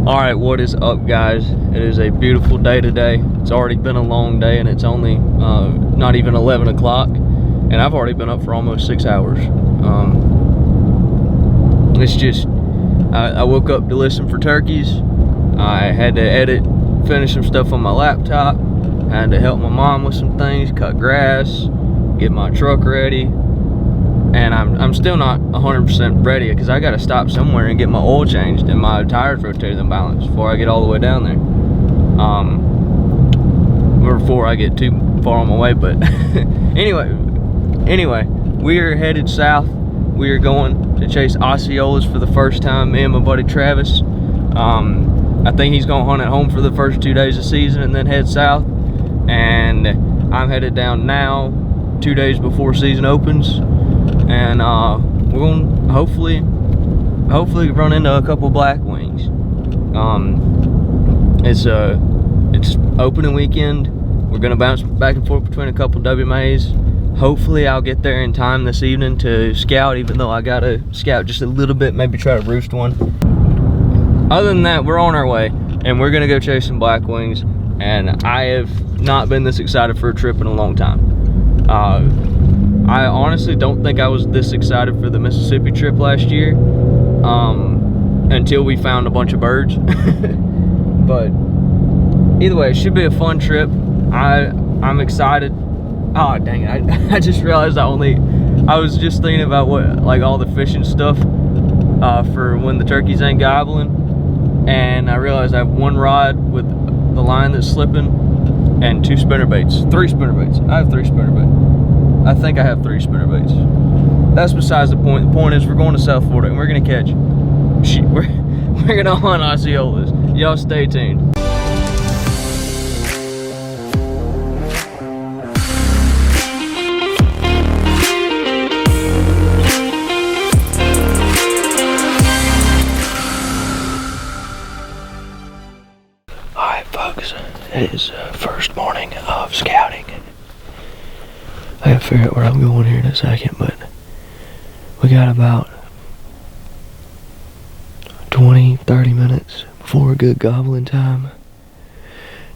Alright, what is up, guys? It is a beautiful day today. It's already been a long day and it's only not even 11 o'clock, and I've already been up for almost 6 hours. It's just I woke up to listen for turkeys. I had to finish some stuff on my laptop. I had to help my mom with some things, cut grass, get my truck ready. And I'm still not 100% ready because I got to stop somewhere and get my oil changed and my tires rotated and balanced before I get all the way down there. Or before I get too far on my way. But anyway, we are headed south. We are going to chase Osceolas for the first time. Me and my buddy Travis. I think he's going to hunt at home for the first 2 days of season and then head south. And I'm headed down now, 2 days before season opens. And we're gonna hopefully run into a couple black wings. It's opening weekend. We're gonna bounce back and forth between a couple WMAs. Hopefully I'll get there in time this evening to scout, even though I gotta scout just a little bit, maybe try to roost one. Other than that, we're on our way and we're gonna go chase some black wings, and I have not been this excited for a trip in a long time. I honestly don't think I was this excited for the Mississippi trip last year, until we found a bunch of birds. But either way, it should be a fun trip. I'm excited. Oh dang it, I just realized I was just thinking about what, like, all the fishing stuff for when the turkeys ain't gobbling, and I realized I have one rod with the line that's slipping and 2 spinnerbaits, 3 spinnerbaits. I have 3 spinnerbaits. I think I have 3 spinnerbaits. That's besides the point. The point is we're going to South Florida and we're gonna catch. We're gonna hunt Osceolas. Y'all stay tuned. Alright folks, it is first morning of scouting. I gotta figure out where I'm going here in a second, but we got about 20-30 minutes before a good gobbling time,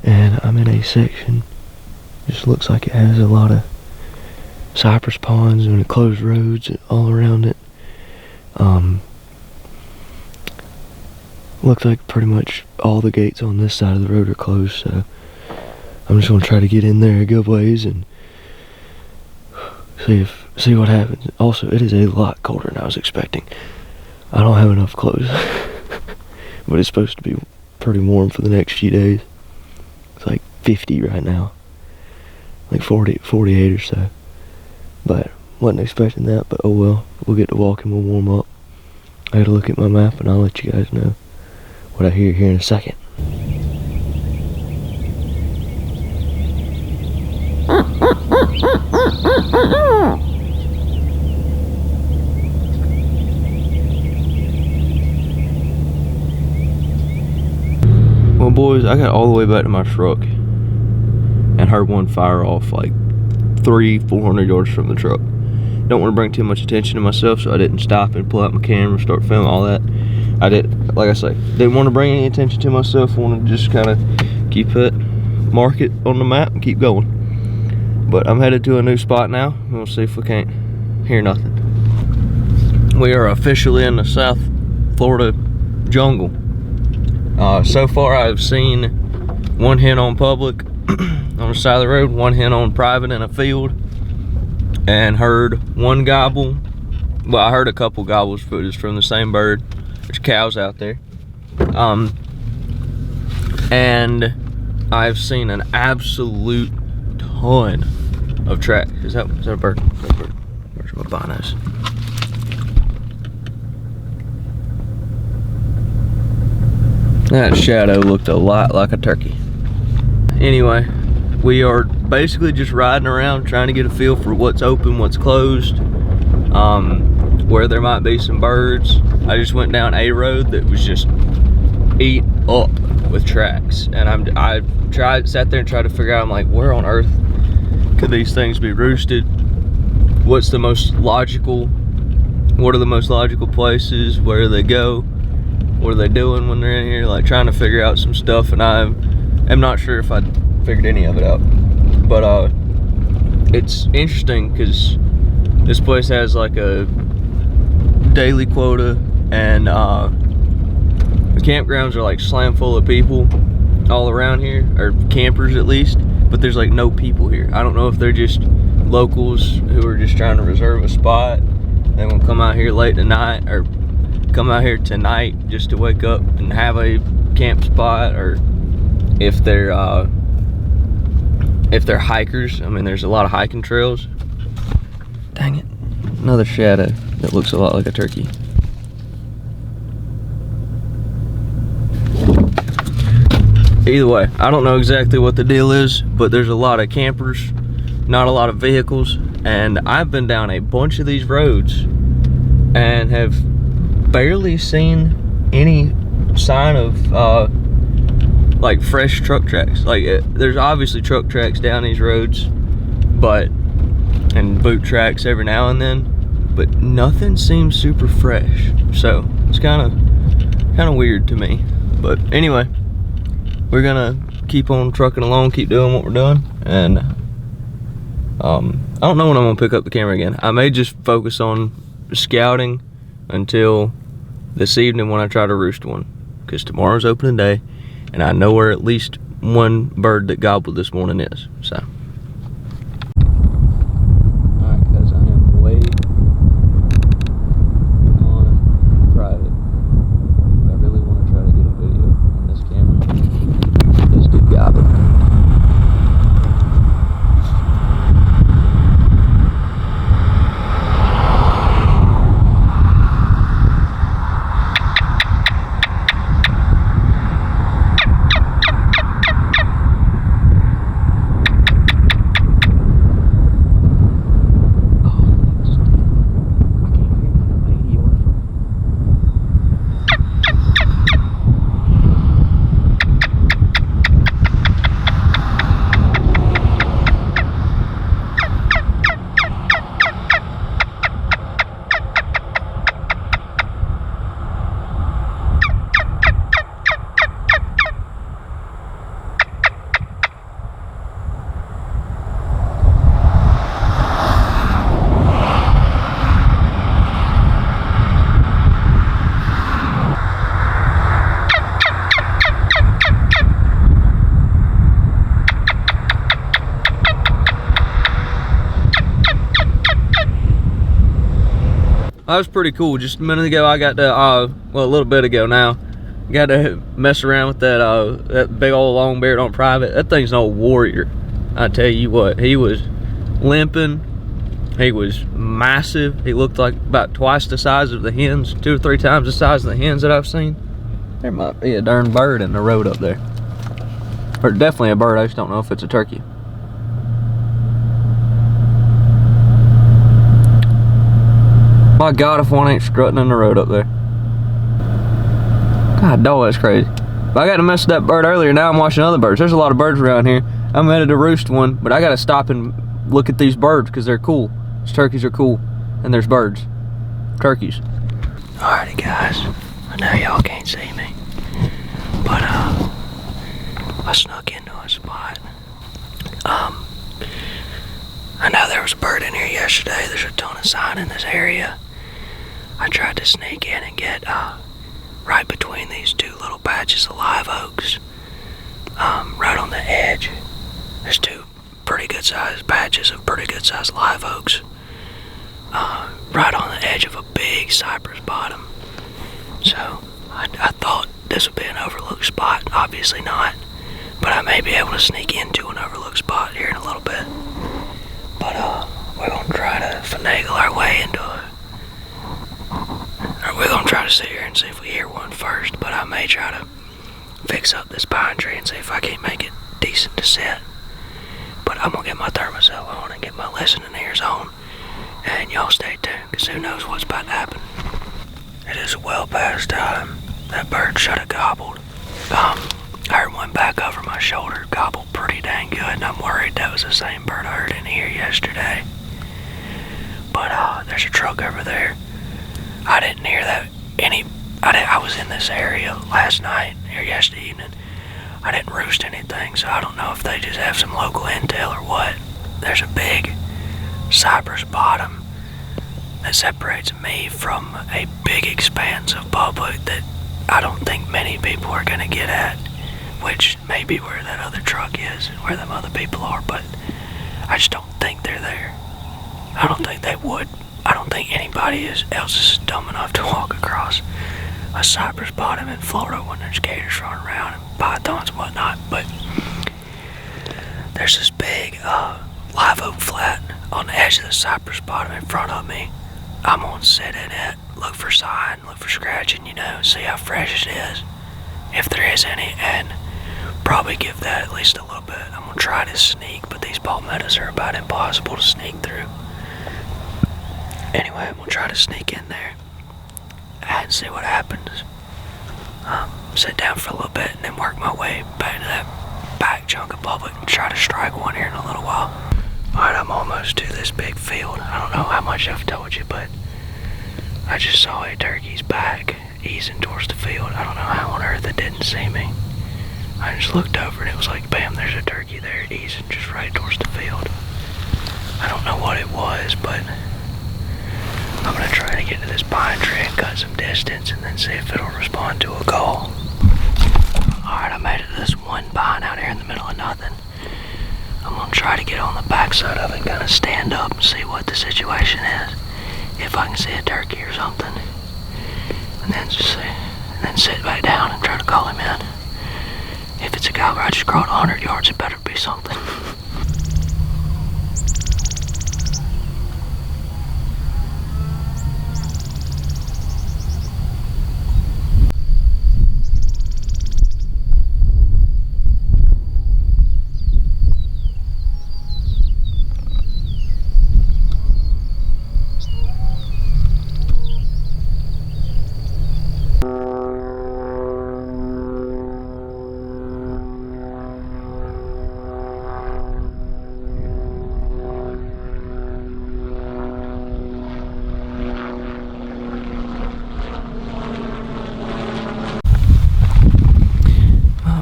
and I'm in a section, just looks like it has a lot of cypress ponds and closed roads all around it. Looks like pretty much all the gates on this side of the road are closed, so I'm just gonna try to get in there a good ways and see what happens. Also, it is a lot colder than I was expecting. I don't have enough clothes. But it's supposed to be pretty warm for the next few days. It's like 50 right now. Like 48 or so. But wasn't expecting that, but oh well. We'll get to walking, we'll warm up. I gotta look at my map and I'll let you guys know what I hear here in a second. Well boys, I got all the way back to my truck and heard one fire off like 300-400 yards from the truck. Don't want to bring too much attention to myself, so I didn't stop and pull out my camera and start filming all that. I did, like I say, didn't want to bring any attention to myself. I wanted to just kind of mark it on the map and keep going. But I'm headed to a new spot now. We'll see if we can't hear nothing. We are officially in the South Florida jungle. So far I've seen one hen on public on the side of the road, one hen on private in a field, and heard one gobble. Well, I heard a couple gobbles, but it's from the same bird. There's cows out there. And I've seen an absolute ton of tracks. Is that a bird? Where's my binos? That shadow looked a lot like a turkey. Anyway, we are basically just riding around trying to get a feel for what's open, what's closed, where there might be some birds. I just went down a road that was just eat up with tracks, and I sat there and tried to figure out, I'm like, where on earth could these things be roosted? What's the most logical? What are the most logical places? Where do they go? what are they doing when they're in here, like trying to figure out some stuff, and I am not sure if I figured any of it out. But it's interesting because this place has like a daily quota, and the campgrounds are like slam full of people all around here, or campers at least, but there's like no people here. I don't know if they're just locals who are just trying to reserve a spot. They will come out here late tonight, or come out here tonight just to wake up and have a camp spot, or if they're hikers. I mean, there's a lot of hiking trails. Dang it, another shadow that looks a lot like a turkey. Either way, I don't know exactly what the deal is, but there's a lot of campers, not a lot of vehicles, and I've been down a bunch of these roads and have barely seen any sign of like fresh truck tracks. Like there's obviously truck tracks down these roads, and boot tracks every now and then, but nothing seems super fresh. So it's kind of weird to me. But anyway, we're gonna keep on trucking along, keep doing what we're doing, and I don't know when I'm gonna pick up the camera again. I may just focus on scouting until this evening when I try to roost one, because tomorrow's opening day, and I know where at least one bird that gobbled this morning is. So. Alright guys, I am way on private. I really want to try to get a video on this camera. This dude gobbled. That was pretty cool. Just a minute ago I got to, well, a little bit ago now, got to mess around with that that big old long beard on private. That thing's an old warrior. I tell you what, he was limping. He was massive. He looked like about twice the size of the hens, 2 or 3 times the size of the hens that I've seen. There might be a darn bird in the road up there. Or definitely a bird, I just don't know if it's a turkey. My God, if one ain't strutting in the road up there. God, dog, that's crazy. But I got to mess with that bird earlier. Now I'm watching other birds. There's a lot of birds around here. I'm headed to roost one, but I got to stop and look at these birds because they're cool. These turkeys are cool, and there's birds. Turkeys. Alrighty, guys. I know y'all can't see me, but I snuck into a spot. I know there was a bird in here yesterday. There's a ton of sign in this area. I tried to sneak in and get right between these 2 little patches of live oaks, right on the edge. There's 2 pretty good sized patches of pretty good sized live oaks, right on the edge of a big cypress bottom. So I thought this would be an overlooked spot. Obviously not, but I may be able to sneak into an overlooked spot here in a little bit. But we're gonna try to finagle our way into it. Or we're gonna try to sit here and see if we hear one first, but I may try to fix up this pine tree and see if I can't make it decent to sit. But I'm gonna get my thermocell on and get my listening ears on, and y'all stay tuned, because who knows what's about to happen. It is well past time. That bird should have gobbled. I heard one back over my shoulder gobble pretty dang good, and I'm worried that was the same bird I heard in here yesterday. But there's a truck over there. I didn't hear that any I was in this area last night, or yesterday evening. I didn't roost anything, so I don't know if they just have some local intel or what. There's a big cypress bottom that separates me from a big expanse of public that I don't think many people are gonna get at, which may be where that other truck is and where them other people are, but I just don't think they're there. I don't think they would. I don't think anybody else is dumb enough to walk across a cypress bottom in Florida when there's gators running around and pythons and whatnot. But there's this big live oak flat on the edge of the cypress bottom in front of me. I'm gonna sit in it, look for sign, look for scratching, see how fresh it is, if there is any, and probably give that at least a little bit. I'm gonna try to sneak, but these palmettos are about impossible to sneak through. Anyway, I'm gonna try to sneak in there and see what happens. Sit down for a little bit and then work my way back to that back chunk of public and try to strike one here in a little while. Alright, I'm almost to this big field. I don't know how much I've told you, but I just saw a turkey's back easing towards the field. I don't know how on earth it didn't see me. I just looked over and it was like, bam, there's a turkey there easing just right towards the field. I don't know what it was, but I'm gonna try to get to this pine tree and cut some distance and then see if it'll respond to a call. Alright, I made it to this one pine out here in the middle of nothing. I'm gonna try to get on the backside of it and kind of stand up and see what the situation is. If I can see a turkey or something. And then sit back down and try to call him in. If it's a guy where I just crawled 100 yards, it better be something.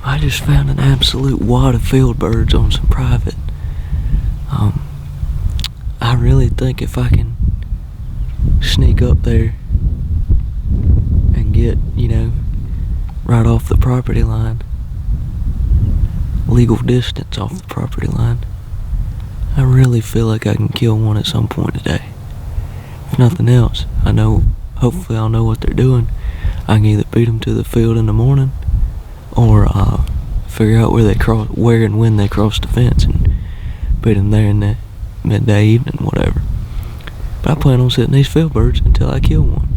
I just found an absolute wad of field birds on some private. I really think if I can sneak up there and get, right off the property line, legal distance off the property line, I really feel like I can kill one at some point today. If nothing else, hopefully I'll know what they're doing. I can either beat them to the field in the morning, or figure out where and when they cross the fence and beat them there in the midday, evening, whatever. But I plan on sitting these field birds until I kill one.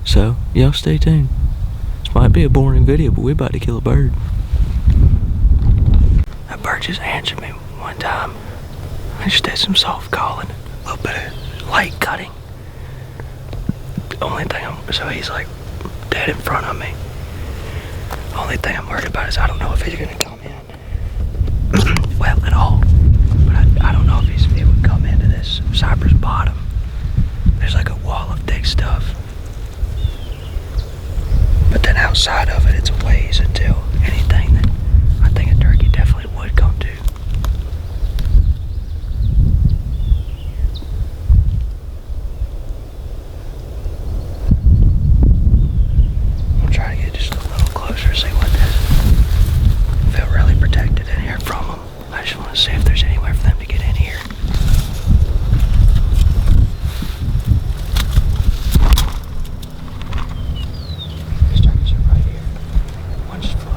So, y'all stay tuned. This might be a boring video, but we're about to kill a bird. That bird just answered me one time. I just did some soft calling, a little bit of light cutting. So he's like dead in front of me. The only thing I'm worried about is I don't know if he's gonna come in. Well, at all. But I don't know if he would come into this cypress bottom. There's like a wall of thick stuff. But then outside of it, it's a ways until anything that I think a turkey definitely would come to. I'm trying to get just a little closer, see what this is. I feel really protected in here from them. I just want to see if there's anywhere for them to get in here. These turkeys are right here. One just flew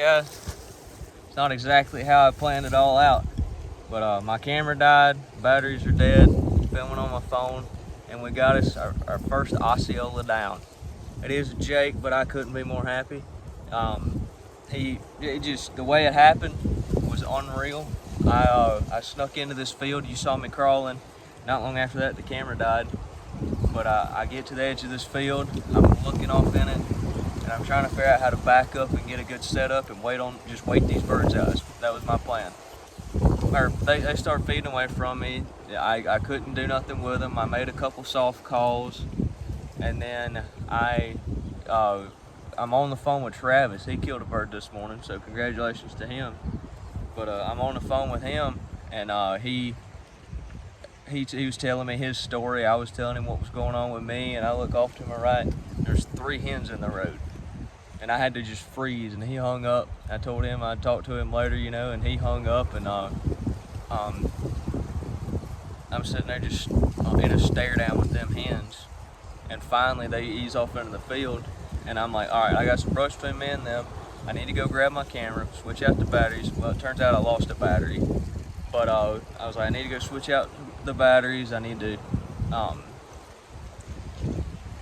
guys. It's not exactly how I planned it all out, but my camera died, batteries are dead, filming on my phone, and we got us our first Osceola down. It is a Jake, but I couldn't be more happy. The way it happened was unreal. I snuck into this field. You saw me crawling. Not long after that, the camera died. But I get to the edge of this field. I'm looking off in it, and I'm trying to figure out how to back up and get a good setup and just wait these birds out. That was my plan. They started feeding away from me. I couldn't do nothing with them. I made a couple soft calls, and then I'm on the phone with Travis. He killed a bird this morning, so congratulations to him. But I'm on the phone with him, and he was telling me his story. I was telling him what was going on with me, and I look off to my right. There's 3 hens in the road, and I had to just freeze. And he hung up. I told him I'd talk to him later, you know, and he hung up. And I'm sitting there just in a stare down with them hens, and finally they ease off into the field, and I'm like, all right, I got some brush between me and them. I need to go grab my camera, switch out the batteries. Well, it turns out I lost a battery, but I was like, I need to go switch out the batteries. I need to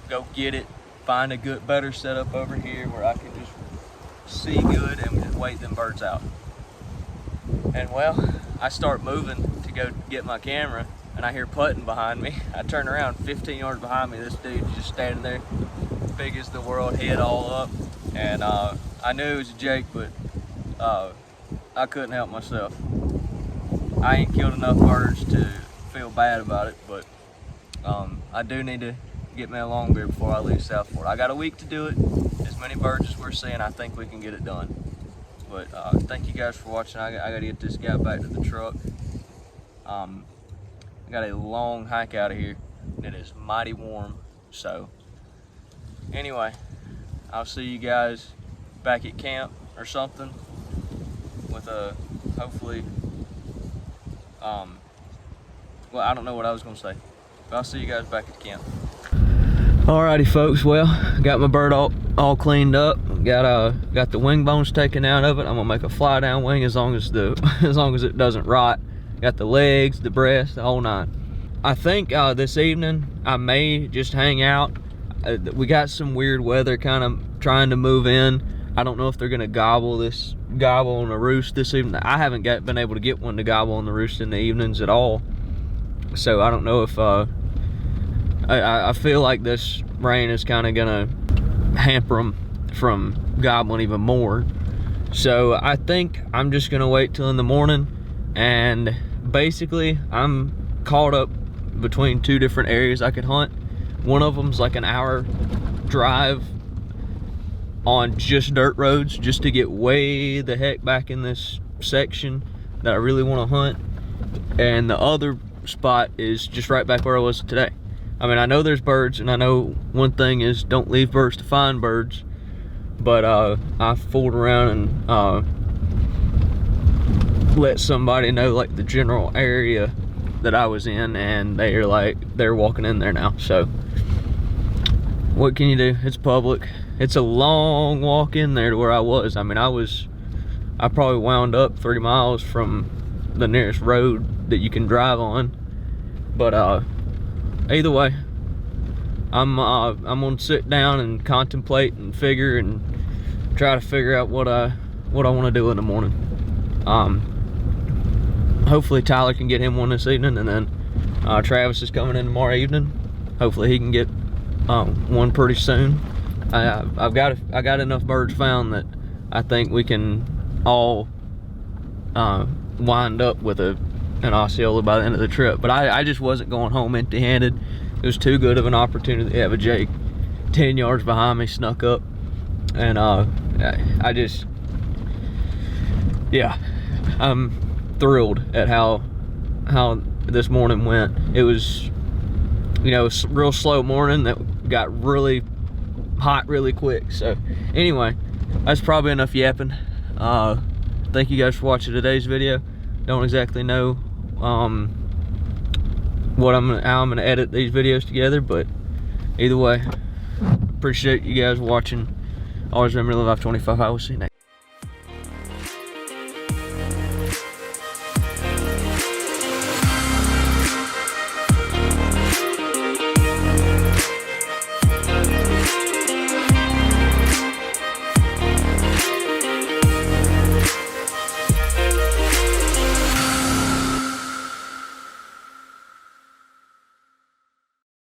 go get it, find a better setup over here where I can just see good and just wait them birds out. And well, I start moving to go get my camera, and I hear putting behind me. I turn around, 15 yards behind me, this dude's just standing there, big as the world, head all up. And I knew it was a Jake, but I couldn't help myself. I ain't killed enough birds to feel bad about it, but I do need to get me a long beard before I leave South Florida. I got a week to do it. As many birds as we're seeing, I think we can get it done. But thank you guys for watching. I got to get this guy back to the truck. I got a long hike out of here, and it is mighty warm. So anyway, I'll see you guys back at camp or something with hopefully, well, I don't know what I was gonna say, but I'll see you guys back at camp. Alrighty folks, well, got my bird all cleaned up. Got the wing bones taken out of it. I'm gonna make a fly down wing as long as it doesn't rot. Got the legs, the breast, the whole 9. I think this evening I may just hang out. We got some weird weather kind of trying to move in. I don't know if they're gonna gobble on the roost this evening. I haven't been able to get one to gobble on the roost in the evenings at all. So I don't know if I feel like this rain is kind of gonna hamper them from gobbling even more. So I think I'm just gonna wait till in the morning, and basically I'm caught up between 2 different areas I could hunt. One of them's like an hour drive on just dirt roads just to get way the heck back in this section that I really want to hunt. And the other spot is just right back where I was today. I mean, I know there's birds, and I know one thing is don't leave birds to find birds, but I fooled around and let somebody know like the general area that I was in, and they're walking in there now. So what can you do? It's public. It's a long walk in there to where I was. I mean, I probably wound up 3 miles from the nearest road that you can drive on. But either way, I'm gonna sit down and contemplate and figure and try to figure out what I want to do in the morning. Hopefully Tyler can get him one this evening, and then Travis is coming in tomorrow evening. Hopefully he can get one pretty soon. I got enough birds found that I think we can all wind up with an Osceola by the end of the trip. But I just wasn't going home empty-handed. It was too good of an opportunity to have a Jake 10 yards behind me snuck up, and yeah, I'm thrilled at how this morning went. It was, you know, a real slow morning that got really hot really quick. So anyway, that's probably enough yapping. Thank you guys for watching today's video. Don't exactly know how I'm gonna edit these videos together, but either way, appreciate you guys watching. Always remember to live life 25. I will see you next.